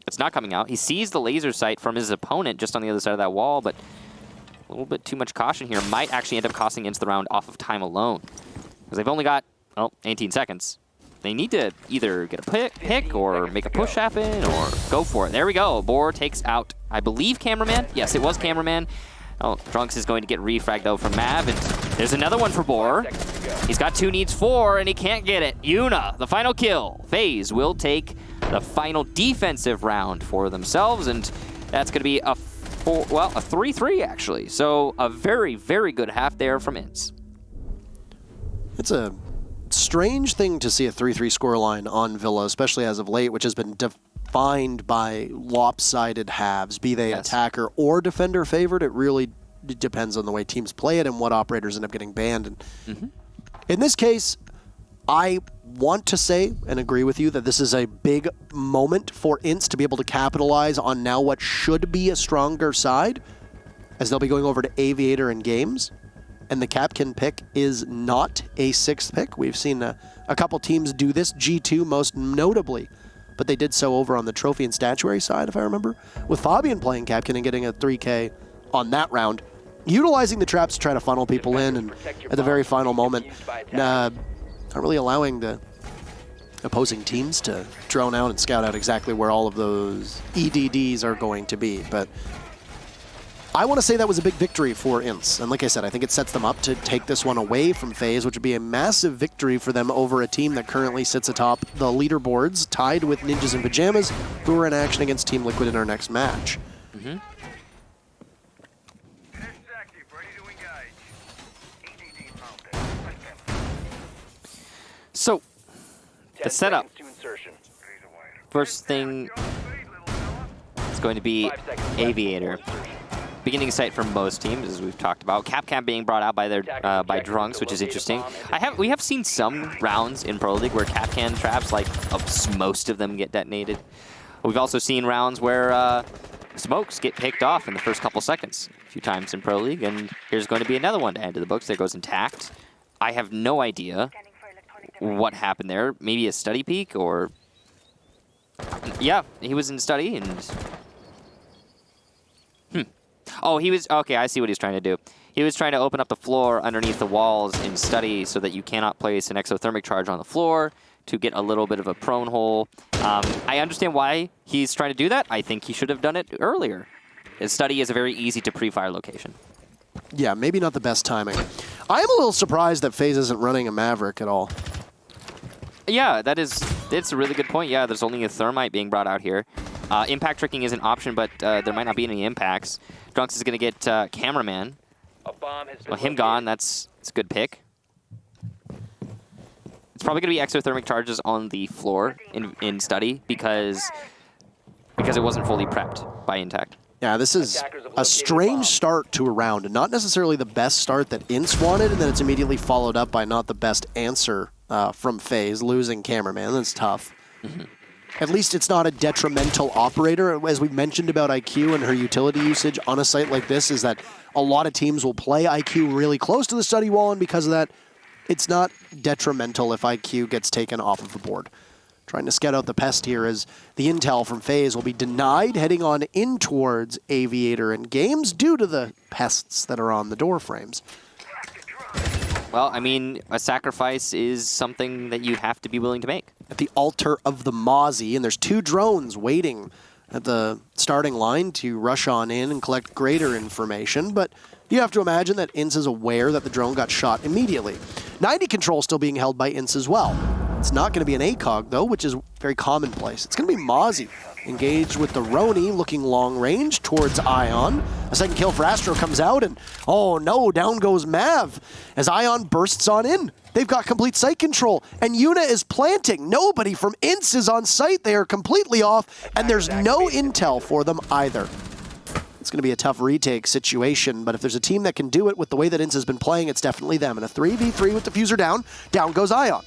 It's not coming out. He sees the laser sight from his opponent just on the other side of that wall, but a little bit too much caution here. Might actually end up costing INTZ the round off of time alone. Because they've only got, well, 18 seconds. They need to either get a pick or make a push happen or go for it. There we go. Boar takes out, I believe, Cameraman. Yes, it was Cameraman. Oh, Drunks is going to get refragged, though, from Mav. And there's another one for Boar. He's got 2 needs 4, and he can't get it. Yuna, the final kill. FaZe will take the final defensive round for themselves, and that's going to be a 3-3, actually. So a very, very good half there from INTZ.
It's a strange thing to see a 3-3 scoreline on Villa, especially as of late, which has been defined by lopsided halves, be they attacker or defender favored. It really depends on the way teams play it and what operators end up getting banned. And in this case, I want to say and agree with you that this is a big moment for INTZ to be able to capitalize on now what should be a stronger side, as they'll be going over to Aviator and Games. And the Capkin pick is not a 6th pick. We've seen a couple teams do this, G2 most notably, but they did so over on the trophy and statuary side, if I remember, with Fabian playing Capkin and getting a 3K on that round, utilizing the traps to try to funnel people in, and at the very final moment, not really allowing the opposing teams to drone out and scout out exactly where all of those EDDs are going to be. But I want to say that was a big victory for INTZ. And like I said, I think it sets them up to take this one away from FaZe, which would be a massive victory for them over a team that currently sits atop the leaderboards, tied with Ninjas in Pajamas, who are in action against Team Liquid in our next match.
So, the setup. First thing is going to be Aviator. Beginning sight for most teams, as we've talked about. Capcam being brought out by their by Drunks, which is interesting. We have seen some rounds in Pro League where Capcan traps, like most of them, get detonated. We've also seen rounds where smokes get picked off in the first couple seconds a few times in Pro League, and here's going to be another one to add to the books. There goes Intact. I have no idea what happened there. Maybe a study peek, or yeah, he was in study and. Oh, he was, okay, I see what he's trying to do. He was trying to open up the floor underneath the walls in study so that you cannot place an exothermic charge on the floor to get a little bit of a prone hole. I understand why he's trying to do that. I think he should have done it earlier. His study is a very easy to pre-fire location.
Yeah, maybe not the best timing. I am a little surprised that FaZe isn't running a Maverick at all.
Yeah, it's a really good point. Yeah, there's only a Thermite being brought out here. Impact tricking is an option, but there might not be any impacts. Drunks is going to get Cameraman. Well, him gone, that's a good pick. It's probably going to be exothermic charges on the floor in study because it wasn't fully prepped by Intact.
Yeah, this is a strange start to a round, and not necessarily the best start that INTZ wanted, and then it's immediately followed up by not the best answer from FaZe, losing Cameraman. That's tough. At least it's not a detrimental operator. As we mentioned about IQ and her utility usage on a site like this, is that a lot of teams will play IQ really close to the study wall, and because of that, it's not detrimental if IQ gets taken off of the board. Trying to scout out the pest here as the intel from FaZe will be denied, heading on in towards Aviator and Games due to the pests that are on the door frames.
Well, I mean, a sacrifice is something that you have to be willing to make.
At the altar of the Mozzie, and there's 2 drones waiting at the starting line to rush on in and collect greater information, but you have to imagine that INTZ is aware that the drone got shot immediately. 90 control still being held by INTZ as well. It's not going to be an ACOG, though, which is very commonplace. It's going to be Mozzie engaged with the Roni, looking long range towards Ion. A second kill for Astro comes out, and oh no, down goes Mav as Ion bursts on in. They've got complete site control, and Yuna is planting. Nobody from INTZ is on site. They are completely off, and there's no intel for them either. It's going to be a tough retake situation, but if there's a team that can do it with the way that INTZ has been playing, it's definitely them. And a 3v3 with Diffuser down, down goes Ion.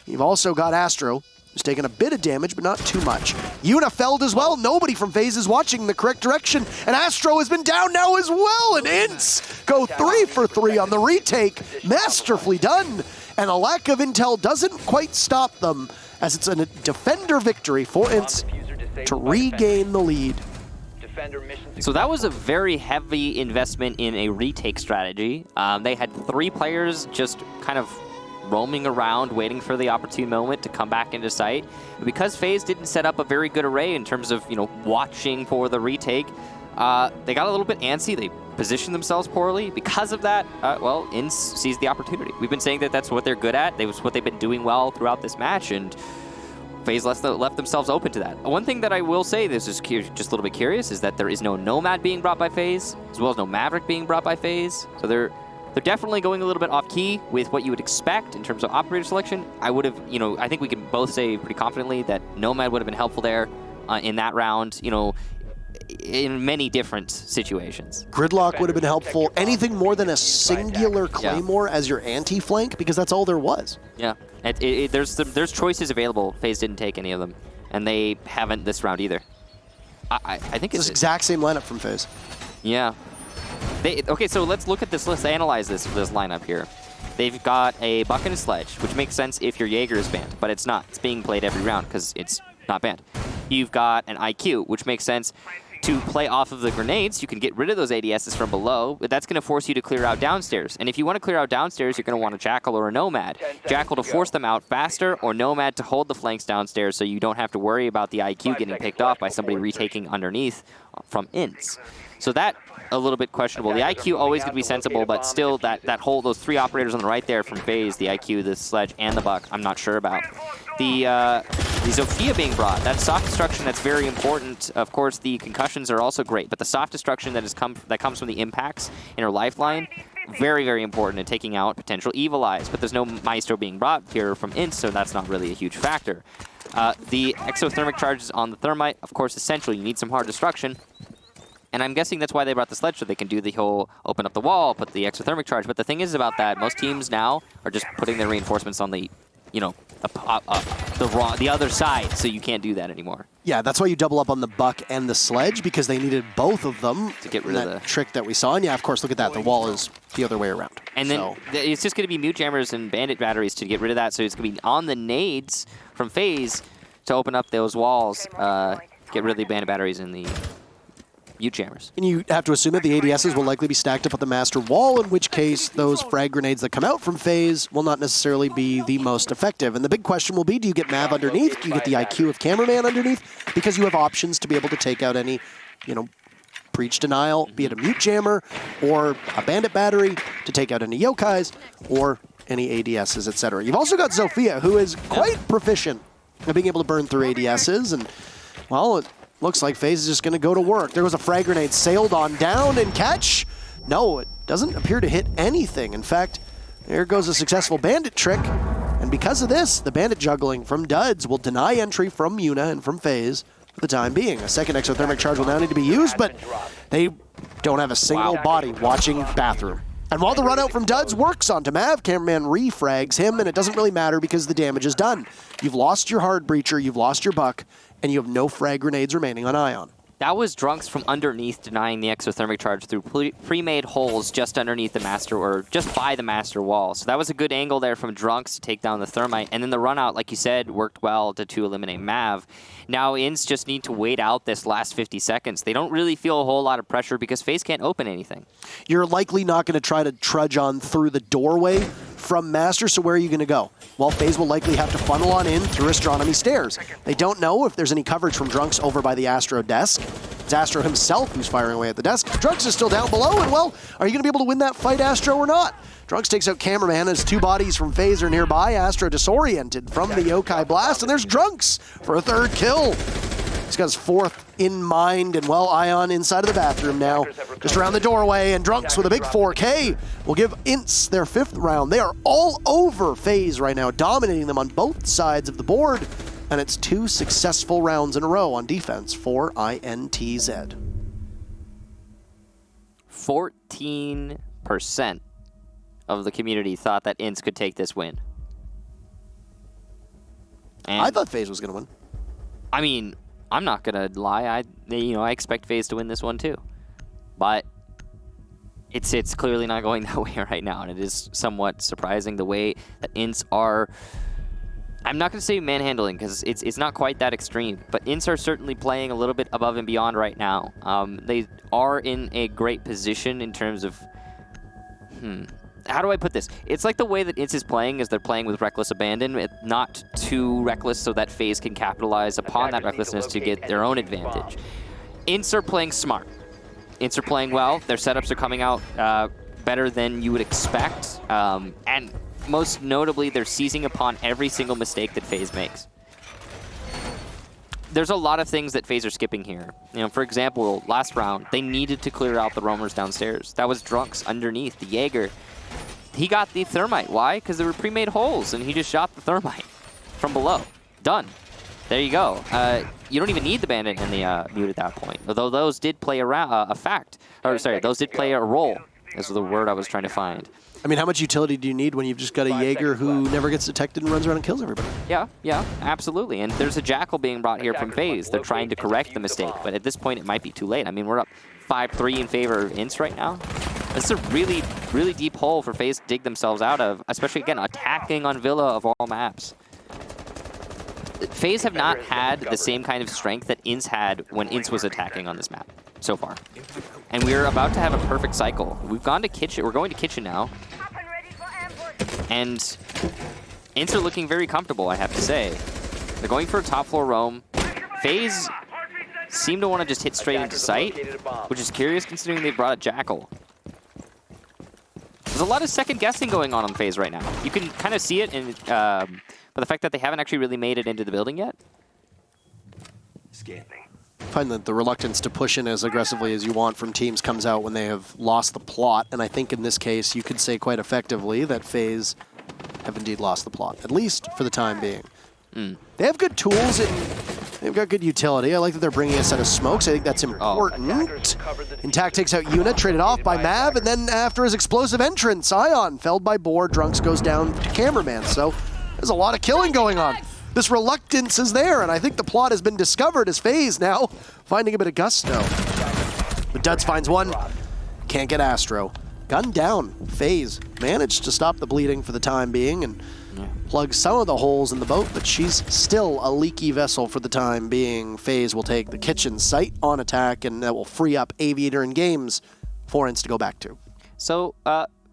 You've also got Astro He's taking a bit of damage, but not too much. Yuna felled as well. Nobody from FaZe is watching in the correct direction. And Astro has been down now as well. And INTZ go 3 for 3 on the retake. Masterfully done. And a lack of intel doesn't quite stop them, as it's a defender victory for INTZ to regain the lead.
So that was a very heavy investment in a retake strategy. They had 3 players just kind of roaming around, waiting for the opportune moment to come back into sight. But because FaZe didn't set up a very good array in terms of, watching for the retake, they got a little bit antsy. They positioned themselves poorly. Because of that, well, INTZ sees the opportunity. We've been saying that that's what they're good at. That's what they've been doing well throughout this match, and FaZe left themselves open to that. One thing that I will say, this is just a little bit curious, is that there is no Nomad being brought by FaZe, as well as no Maverick being brought by FaZe. So they're definitely going a little bit off key with what you would expect in terms of operator selection. I would have, I think we can both say pretty confidently that Nomad would have been helpful there in that round, in many different situations.
Gridlock would have been helpful. Anything more than a singular Claymore as your anti-flank, because that's all there was.
Yeah, there's choices available. FaZe didn't take any of them, and they haven't this round either. I think it's
the exact same lineup from FaZe.
Yeah. Okay, so let's look at this list, analyze this lineup here. They've got a Buck and a Sledge, which makes sense if your Jaeger is banned, but it's not. It's being played every round because it's not banned. You've got an IQ, which makes sense to play off of the grenades. You can get rid of those ADSs from below, but that's going to force you to clear out downstairs. And if you want to clear out downstairs, you're going to want a Jackal or a Nomad. Jackal to force them out faster, or Nomad to hold the flanks downstairs so you don't have to worry about the IQ getting picked off by somebody retaking underneath from INTZ. So that, a little bit questionable. The IQ always going to be sensible, but still those 3 operators on the right there from FaZe, the IQ, the Sledge, and the Buck, I'm not sure about. The Zofia being brought, that soft destruction, that's very important. Of course, the concussions are also great, but the soft destruction that comes from the impacts in her lifeline, very, very important in taking out potential Evil Eyes. But there's no Maestro being brought here from INTZ, so that's not really a huge factor. The exothermic charges on the Thermite, of course, essential. You need some hard destruction. And I'm guessing that's why they brought the Sledge, so they can do the whole open up the wall, put the exothermic charge. But the thing is about that, most teams now are just putting their reinforcements on the, the other side, so you can't do that anymore.
Yeah, that's why you double up on the Buck and the Sledge, because they needed both of them
to get rid of the
trick that we saw. And yeah, of course, look at that. The wall is the other way around.
And then it's just going to be mute jammers and bandit batteries to get rid of that. So it's going to be on the nades from FaZe to open up those walls, get rid of the bandit batteries and the mute jammers.
And you have to assume that the ADSs will likely be stacked up at the master wall, in which case those frag grenades that come out from FaZe will not necessarily be the most effective. And the big question will be, do you get Mav underneath? Do you get the IQ of Cameraman underneath? Because you have options to be able to take out any, breach denial, be it a mute jammer or a bandit battery to take out any yokais or any ADSs, etc. You've also got Zofia, who is quite proficient at being able to burn through ADSs, and, well, it looks like FaZe is just going to go to work. There was a frag grenade sailed on down and catch. No, it doesn't appear to hit anything. In fact, there goes a successful bandit trick. And because of this, the bandit juggling from Duds will deny entry from Yuna and from FaZe for the time being. A second exothermic charge will now need to be used, but they don't have a single body watching bathroom. And while the run out from Duds works onto Mav, Cameraman refrags him, and it doesn't really matter because the damage is done. You've lost your hard breacher, you've lost your Buck, and you have no frag grenades remaining on Ion.
That was Drunks from underneath denying the exothermic charge through pre-made holes just underneath the master, or just by the master wall. So that was a good angle there from Drunks to take down the Thermite. And then the run out, like you said, worked well to eliminate Mav. Now INTZ just need to wait out this last 50 seconds. They don't really feel a whole lot of pressure because FaZe can't open anything.
You're likely not going to try to trudge on through the doorway from Master, so where are you going to go? Well, FaZe will likely have to funnel on in through Astronomy Stairs. They don't know if there's any coverage from Drunks over by the Astro desk. It's Astro himself who's firing away at the desk. Drunks is still down below, and well, are you going to be able to win that fight, Astro, or not? Drunks takes out Cameraman as 2 bodies from FaZe are nearby. Astro disoriented from the Yokai Blast, and there's Drunks for a 3rd kill. He's got his 4th in mind, and well, Ion inside of the bathroom now, just around the doorway, and Drunks with a big 4K will give INTZ their 5th round. They are all over FaZe right now, dominating them on both sides of the board, and it's 2 successful rounds in a row on defense for INTZ.
14% of the community thought that INTZ could take this win. And
I thought FaZe was going to win.
I mean, I'm not gonna lie. I expect FaZe to win this one too, but it's clearly not going that way right now, and it is somewhat surprising the way that INTZ are. I'm not gonna say manhandling because it's not quite that extreme, but INTZ are certainly playing a little bit above and beyond right now. They are in a great position in terms of. How do I put this? It's like the way that INTZ is playing is they're playing with reckless abandon, not too reckless so that FaZe can capitalize upon that recklessness to get their own advantage. INTZ are playing smart. INTZ are playing well. Their setups are coming out better than you would expect. And most notably, they're seizing upon every single mistake that FaZe makes. There's a lot of things that FaZe are skipping here. You know, for example, last round, they needed to clear out the roamers downstairs. That was Drunks underneath, the Jaeger. He got the thermite. Why? Because there were pre-made holes, and he just shot the thermite from below. Done. There you go. You don't even need the bandit and the mute at that point. Although those did play those did play a role. This was the word I was trying to find.
I mean, how much utility do you need when you've just got a Jaeger who never gets detected and runs around and kills everybody?
Yeah, absolutely. And there's a Jackal being brought here from FaZe. They're trying to correct the mistake, but at this point it might be too late. I mean, we're up 5-3 in favor of INTZ right now. This is a really, really deep hole for FaZe to dig themselves out of, especially, again, attacking on Villa of all maps. FaZe have not had the same kind of strength that INTZ had when INTZ was attacking on this map so far. And we're about to have a perfect cycle. We've gone to Kitchen. We're going to Kitchen now. And INTZ are looking very comfortable, I have to say. They're going for a top floor roam. FaZe seem to want to just hit straight into sight, which is curious considering they brought a Jackal. There's a lot of second guessing going on FaZe right now. You can kind of see it in but the fact that they haven't actually really made it into the building yet.
Scanning.
I find that the reluctance to push in as aggressively as you want from teams comes out when they have lost the plot, and I think in this case you could say quite effectively that FaZe have indeed lost the plot, at least for the time being. They have good tools and they've got good utility. I like that they're bringing a set of smokes. I think that's important. INTZ takes out Yuna, traded off by Mav, and then after his explosive entrance, Ion, felled by Boar, Drunks goes down to Cameraman. So there's a lot of killing going on. This reluctance is there, and I think the plot has been discovered as FaZe now finding a bit of gusto. But Duds finds one, can't get Astro. Gun down, FaZe managed to stop the bleeding for the time being and plug some of the holes in the boat, but she's still a leaky vessel for the time being. FaZe will take the kitchen site on attack, and that will free up Aviator and Games for INTZ to go back to.
So,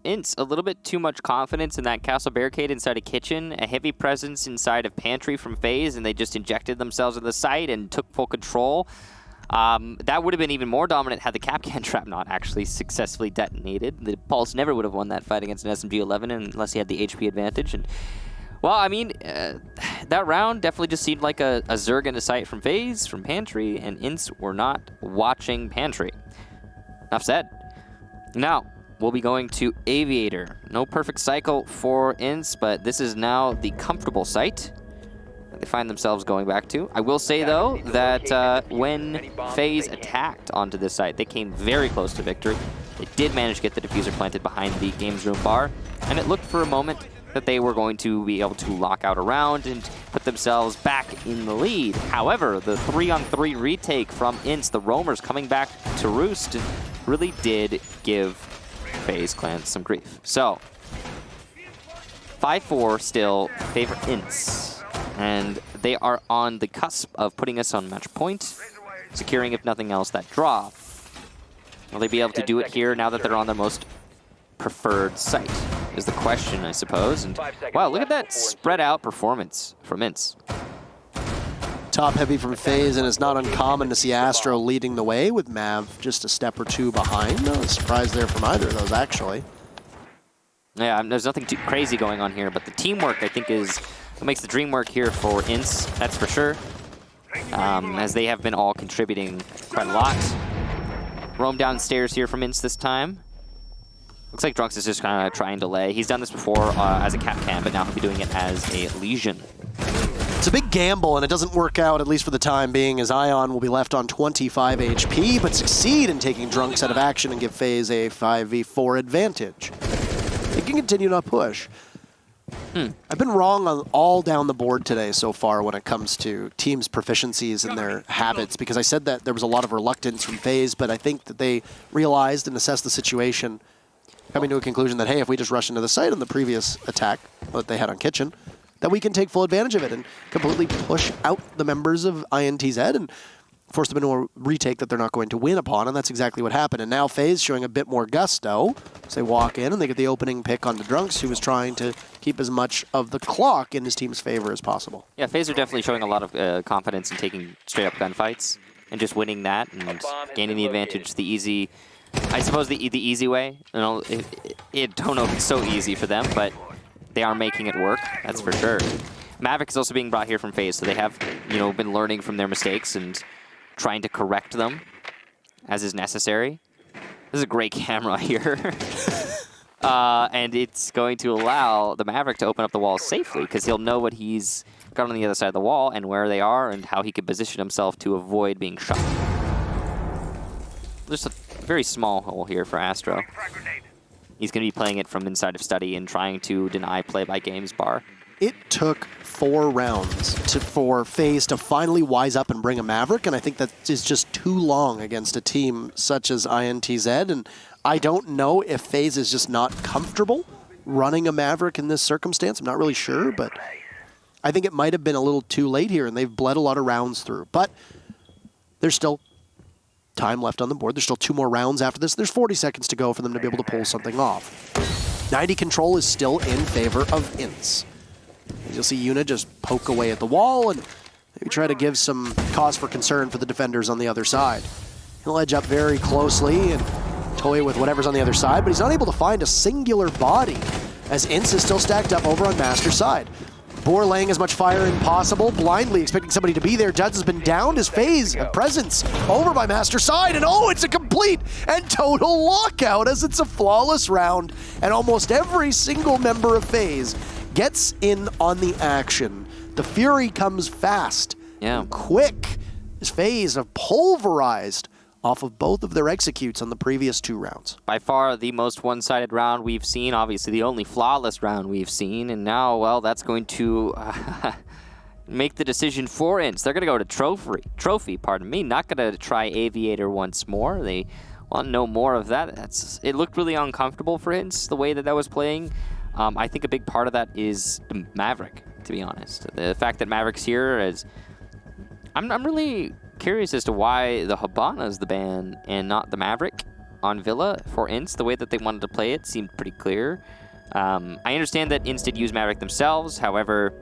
INTZ, a little bit too much confidence in that castle barricade inside a kitchen, a heavy presence inside of pantry from FaZe, and they just injected themselves in the site and took full control. That would have been even more dominant had the Capcan trap not actually successfully detonated. The Pulse never would have won that fight against an SMG-11 unless he had the HP advantage. And well, I mean, that round definitely just seemed like a Zerg in a sight from FaZe, from Pantry, and INTZ were not watching Pantry. Enough said. Now, we'll be going to Aviator. No perfect cycle for INTZ, but this is now the comfortable site that they find themselves going back to. I will say, though, that when FaZe attacked onto this site, they came very close to victory. They did manage to get the diffuser planted behind the games room bar, and it looked for a moment that they were going to be able to lock out a round and put themselves back in the lead. However, the 3-on-3 retake from INTZ, the roamers coming back to roost, really did give FaZe Clan some grief. So, 5-4 still favor INTZ, and they are on the cusp of putting us on match point, securing, if nothing else, that draw. Will they be able to do it here now that they're on their most preferred site, is the question, I suppose. And wow, look at that spread out performance from INTZ.
Top heavy from FaZe, and it's not uncommon to see Astro leading the way with Mav just a step or two behind. No surprise there from either of those, actually.
Yeah, there's nothing too crazy going on here, but the teamwork, I think, is what makes the dream work here for INTZ, that's for sure. As they have been all contributing quite a lot. Roam downstairs here from INTZ this time. Looks like Drunks is just kind of trying to lay. He's done this before as a Capcan, but now he'll be doing it as a Legion.
It's a big gamble, and it doesn't work out, at least for the time being, as Ion will be left on 25 HP, but succeed in taking Drunks out of action and give FaZe a 5v4 advantage. They can continue to push. I've been wrong on all down the board today so far when it comes to teams' proficiencies and their habits, because I said that there was a lot of reluctance from FaZe, but I think that they realized and assessed the situation, coming to a conclusion that, hey, if we just rush into the site on the previous attack that they had on Kitchen, that we can take full advantage of it and completely push out the members of INTZ and force them into a retake that they're not going to win upon, and that's exactly what happened. And now FaZe showing a bit more gusto as they walk in and they get the opening pick onto Drunks, who was trying to keep as much of the clock in his team's favor as possible.
Yeah, FaZe are definitely showing a lot of confidence in taking straight-up gunfights and just winning that and gaining the advantage the easy, I suppose the easy way. You know, it don't know if it's so easy for them, but they are making it work, that's for sure. Maverick is also being brought here from FaZe, so they have, you know, been learning from their mistakes and trying to correct them as is necessary. This is a great camera here. And it's going to allow the Maverick to open up the walls safely because he'll know what he's got on the other side of the wall and where they are and how he can position himself to avoid being shot. There's a very small hole here for Astro. He's going to be playing it from inside of study and trying to deny play by games bar.
It took 4 rounds for FaZe to finally wise up and bring a Maverick, and I think that is just too long against a team such as INTZ, and I don't know if FaZe is just not comfortable running a Maverick in this circumstance. I'm not really sure, but I think it might have been a little too late here, and they've bled a lot of rounds through. But there's still time left on the board. There's still 2 more rounds after this. There's 40 seconds to go for them to be able to pull something off. 90 control is still in favor of INTZ. As you'll see Yuna just poke away at the wall and maybe try to give some cause for concern for the defenders on the other side. He'll edge up very closely and toy with whatever's on the other side, but he's not able to find a singular body as INTZ is still stacked up over on Master's side. Boar laying as much fire as possible, blindly expecting somebody to be there. Duds has been downed as FaZe, a presence over by Master's side, and oh, it's a complete and total lockout as it's a flawless round, and almost every single member of FaZe gets in on the action. The fury comes fast and quick as FaZe have pulverized off of both of their executes on the previous 2 rounds.
By far the most one-sided round we've seen, obviously the only flawless round we've seen, and now, well, that's going to make the decision for INTZ. They're going to go to Trophy, not going to try Aviator once more. They want to know more of that. It looked really uncomfortable for INTZ, the way that was playing. I think a big part of that is the Maverick, to be honest. The fact that Maverick's here is... I'm really curious as to why the Hibana is the ban and not the Maverick on Villa for INTZ. The way that they wanted to play it seemed pretty clear. I understand that INTZ did use Maverick themselves, however,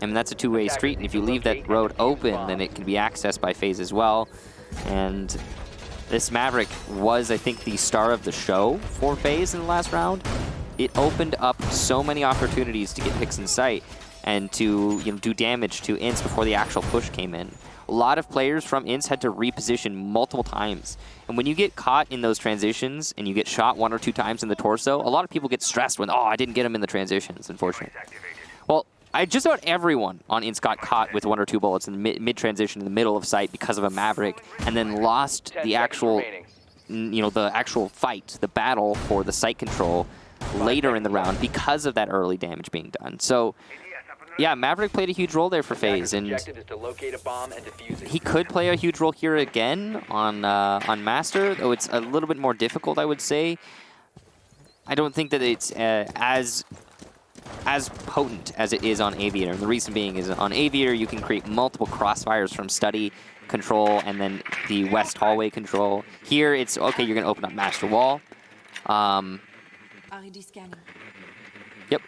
I mean, that's a two-way street, and if you leave that road open, then it can be accessed by FaZe as well. And this Maverick was, I think, the star of the show for FaZe in the last round. It opened up so many opportunities to get picks in sight and to do damage to INTZ before the actual push came in. A lot of players from INTZ had to reposition multiple times. And when you get caught in those transitions and you get shot 1 or 2 times in the torso, a lot of people get stressed when, oh, I didn't get him in the transitions, unfortunately. Well, just about everyone on INTZ got caught with 1 or 2 bullets in the mid-transition in the middle of sight because of a Maverick, and then lost the actual, the actual fight, the battle for the sight control later in the round because of that early damage being done. So, yeah, Maverick played a huge role there for FaZe, and he could play a huge role here again on Master, though it's a little bit more difficult, I would say. I don't think that it's as potent as it is on Aviator. And the reason being is on Aviator, you can create multiple crossfires from study control and then the west hallway control. Here, it's, okay, you're going to open up Master Wall. Yep.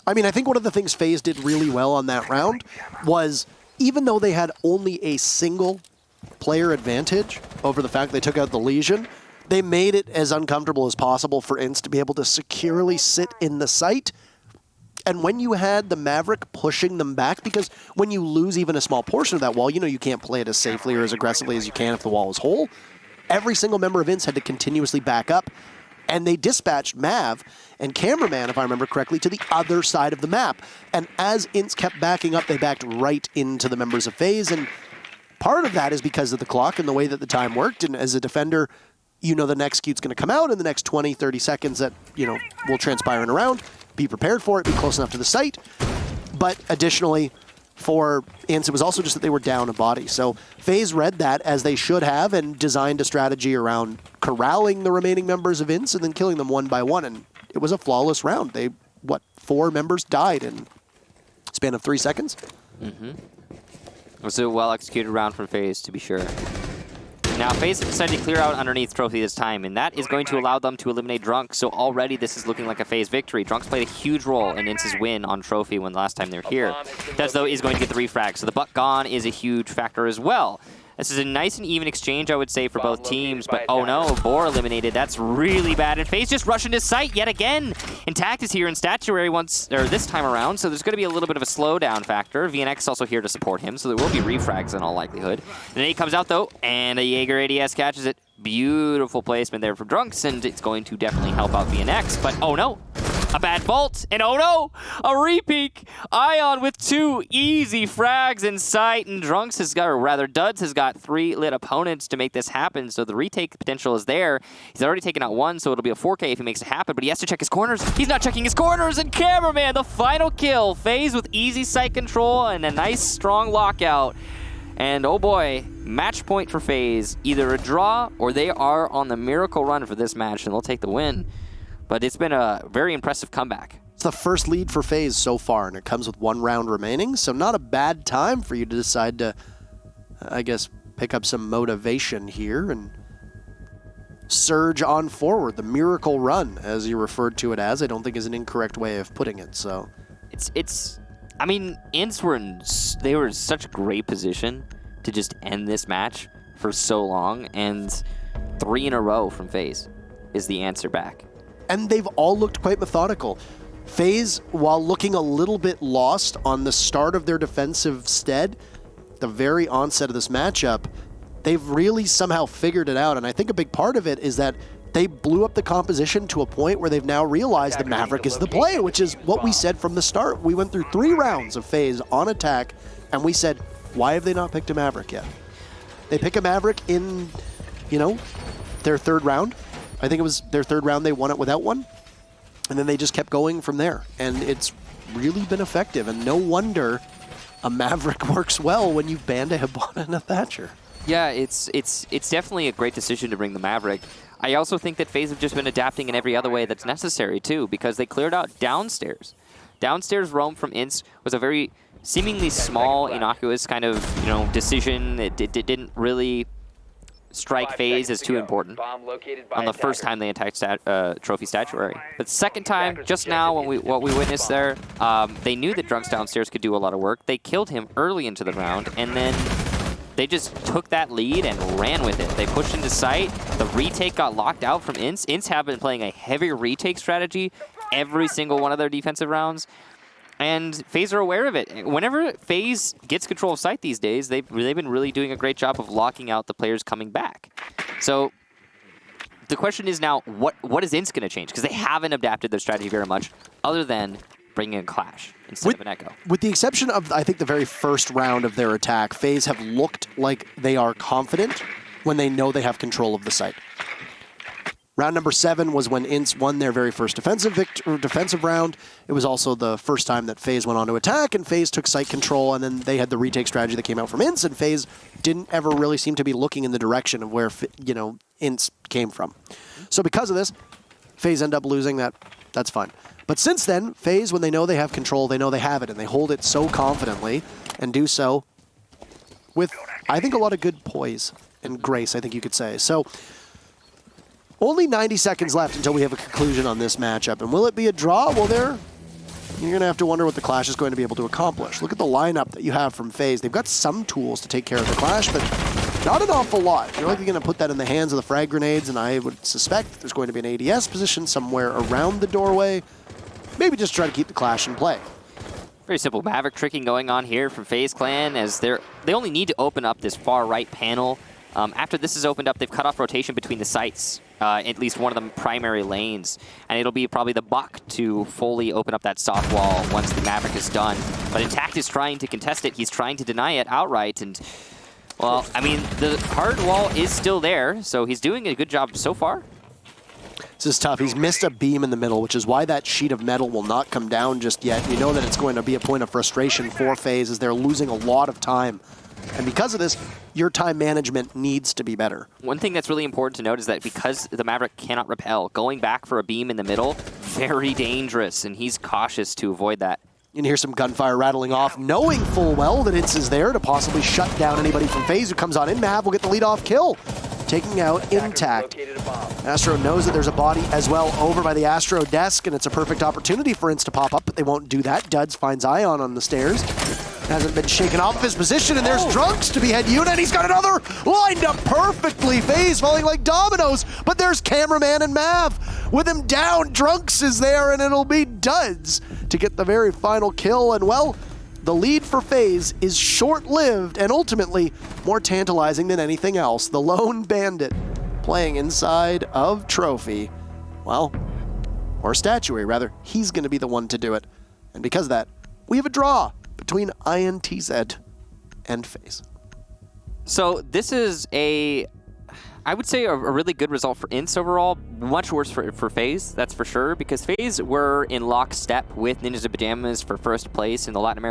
I mean, I think one of the things FaZe did really well on that round was, even though they had only a single player advantage over the fact they took out the Legion, they made it as uncomfortable as possible for INTZ to be able to securely sit in the site. And when you had the Maverick pushing them back, because when you lose even a small portion of that wall, you can't play it as safely or as aggressively as you can if the wall is whole. Every single member of INTZ had to continuously back up. And they dispatched Mav and Cameraman, if I remember correctly, to the other side of the map. And as INTZ kept backing up, they backed right into the members of FaZe. And part of that is because of the clock and the way that the time worked. And as a defender, the next queue's going to come out in the next 20, 30 seconds that, will transpire in a round. be prepared for it, be close enough to the site. But additionally, for INTZ, it was also just that they were down a body. So FaZe read that as they should have and designed a strategy around corralling the remaining members of INTZ and then killing them one by one. And it was a flawless round. They, 4 members died in a span of 3 seconds?
Mm-hmm. It was a well-executed round from FaZe, to be sure. Now, FaZe have decided to clear out underneath Trophy this time, and that is going to allow them to eliminate Drunk, so already this is looking like a FaZe victory. Drunk's played a huge role in INTZ's win on Trophy when last time they were here. Des, though, is going to get the refrag, so the buck gone is a huge factor as well. This is a nice and even exchange, I would say, for both teams, but oh no, Boar eliminated. That's really bad, and FaZe just rushing his site yet again. Intact is here in Statuary this time around, so there's going to be a little bit of a slowdown factor. VNX is also here to support him, so there will be refrags in all likelihood. The nade comes out, though, and a Jaeger ADS catches it. Beautiful placement there for Drunks, and it's going to definitely help out VNX, but oh no. A bad vault, and oh no, a repeak. Ion with 2 easy frags in sight, and Drunks has got, or rather Duds has got 3 lit opponents to make this happen, so the retake potential is there. He's already taken out 1, so it'll be a 4K if he makes it happen, but he has to check his corners. He's not checking his corners, and Cameraman, the final kill. FaZe with easy site control and a nice strong lockout. And oh boy, match point for FaZe. Either a draw or they are on the miracle run for this match, and they'll take the win. But it's been a very impressive comeback.
It's the first lead for FaZe so far, and it comes with 1 round remaining, so not a bad time for you to decide to, I guess, pick up some motivation here and surge on forward. The miracle run, as you referred to it as, I don't think is an incorrect way of putting it, so.
I mean, INTZ they were in such a great position to just end this match for so long, and 3 in a row from FaZe is the answer back.
And they've all looked quite methodical. FaZe, while looking a little bit lost on the start of their defensive stead, the very onset of this matchup, they've really somehow figured it out. And I think a big part of it is that they blew up the composition to a point where they've now realized that Maverick is the play, which is what we said from the start. We went through 3 rounds of FaZe on attack, and we said, why have they not picked a Maverick yet? They pick a Maverick in, their 3rd round. I think it was their 3rd round, they won it without one. And then they just kept going from there. And it's really been effective. And no wonder a Maverick works well when you've banned a Hibana and a Thatcher.
Yeah, it's definitely a great decision to bring the Maverick. I also think that FaZe have just been adapting in every other way that's necessary, too, because they cleared out downstairs. Downstairs roam from INTZ was a very seemingly small, innocuous kind of, decision. It didn't really strike FaZe as too important on the first time they attacked Trophy Statuary. But second time, just now, what we witnessed there, they knew that Drunks downstairs could do a lot of work. They killed him early into the round, and then they just took that lead and ran with it. They pushed into sight. The retake got locked out from INTZ. INTZ have been playing a heavy retake strategy every single one of their defensive rounds. And FaZe are aware of it. Whenever FaZe gets control of site these days, they've been really doing a great job of locking out the players coming back. So the question is now, what is INTZ going to change? Because they haven't adapted their strategy very much, other than bringing a Clash instead of an Echo.
With the exception of, I think, the very first round of their attack, FaZe have looked like they are confident when they know they have control of the site. Round number 7 was when INTZ won their very first defensive round. It was also the first time that FaZe went on to attack, and FaZe took site control, and then they had the retake strategy that came out from INTZ, and FaZe didn't ever really seem to be looking in the direction of where INTZ came from. So because of this, FaZe end up losing that. That's fine. But since then, FaZe, when they know they have control, they know they have it, and they hold it so confidently and do so with, I think, a lot of good poise and grace, I think you could say. So only 90 seconds left until we have a conclusion on this matchup. And will it be a draw? Well, you're going to have to wonder what the Clash is going to be able to accomplish. Look at the lineup that you have from FaZe. They've got some tools to take care of the Clash, but not an awful lot. You're likely going to put that in the hands of the frag grenades, and I would suspect there's going to be an ADS position somewhere around the doorway. Maybe just try to keep the Clash in play.
Very simple Maverick tricking going on here from FaZe Clan, as they only need to open up this far right panel. After this is opened up, they've cut off rotation between the sites, at least one of the primary lanes, and it'll be probably the Buck to fully open up that soft wall once the Maverick is done. But Intact is trying to contest it. He's trying to deny it outright, and well, I mean, the hard wall is still there, so he's doing a good job so far.
This This is tough. He's missed a beam in the middle, which is why that sheet of metal will not come down just yet. You know that it's going to be a point of frustration for FaZe as they're losing a lot of time. And because of this, your time management needs to be better.
One thing that's really important to note is that because the Maverick cannot repel, going back for a beam in the middle, very dangerous, and he's cautious to avoid that.
You can hear some gunfire rattling off, knowing full well that INTZ is there to possibly shut down anybody from FaZe who comes on in. Mav will get the lead-off kill, taking out Intact. Astro knows that there's a body as well over by the Astro desk, and it's a perfect opportunity for INTZ to pop up, but they won't do that. Duds finds Ion on the stairs. Hasn't been shaken off of his position, and there's Drunks to behead Yuna, and he's got another lined up perfectly. FaZe falling like dominoes, but there's Cameraman and Mav. With him down, Drunks is there, and it'll be Duds to get the very final kill. And well, the lead for FaZe is short-lived and ultimately more tantalizing than anything else. The lone bandit playing inside of Trophy, well, or Statuary rather, he's going to be the one to do it. And because of that, we have a draw between INTZ and FaZe.
So this is I would say a really good result for INTZ overall. Much worse for FaZe, that's for sure, because FaZe were in lockstep with Ninjas in Pajamas for first place in the Latin American